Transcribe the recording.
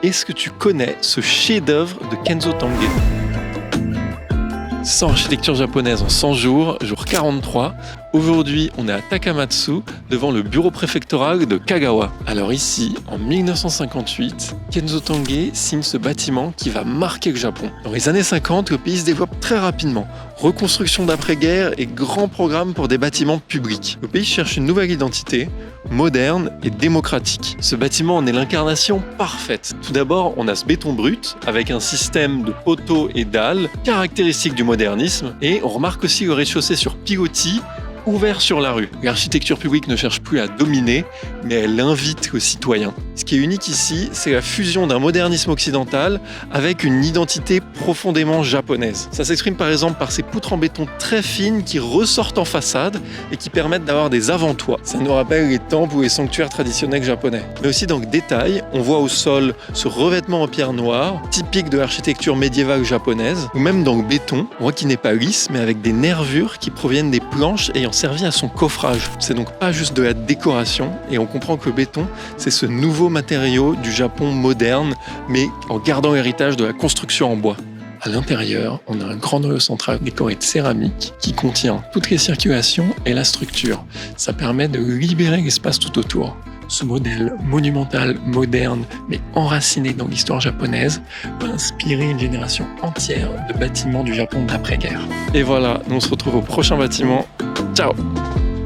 Est-ce que tu connais ce chef-d'œuvre de Kenzo Tange? 100 architecture japonaise en 100 jours, jour 43. Aujourd'hui, on est à Takamatsu, devant le bureau préfectoral de Kagawa. Alors ici, en 1958, Kenzo Tange signe ce bâtiment qui va marquer le Japon. Dans les années 50, le pays se développe très rapidement. Reconstruction d'après-guerre et grands programmes pour des bâtiments publics. Le pays cherche une nouvelle identité, moderne et démocratique. Ce bâtiment en est l'incarnation parfaite. Tout d'abord, on a ce béton brut avec un système de poteaux et dalles caractéristique du modernisme, et on remarque aussi le rez-de-chaussée sur pilotis ouvert sur la rue. L'architecture publique ne cherche plus à dominer, mais elle invite le citoyen. Ce qui est unique ici, c'est la fusion d'un modernisme occidental avec une identité profondément japonaise. Ça s'exprime par exemple par ces poutres en béton très fines qui ressortent en façade et qui permettent d'avoir des avant-toits. Ça nous rappelle les temples ou les sanctuaires traditionnels japonais. Mais aussi dans le détail, on voit au sol ce revêtement en pierre noire, typique de l'architecture médiévale japonaise, ou même dans le béton, on voit qu'il n'est pas lisse, mais avec des nervures qui proviennent des planches ayant servi à son coffrage. C'est donc pas juste de la décoration, et on comprend que le béton, c'est ce nouveau matériau du Japon moderne, mais en gardant l'héritage de la construction en bois. À l'intérieur, on a un grand noyau central décoré de céramique qui contient toutes les circulations et la structure. Ça permet de libérer l'espace tout autour. Ce modèle monumental, moderne, mais enraciné dans l'histoire japonaise, va inspirer une génération entière de bâtiments du Japon d'après-guerre. Et voilà, nous on se retrouve au prochain bâtiment. Ciao!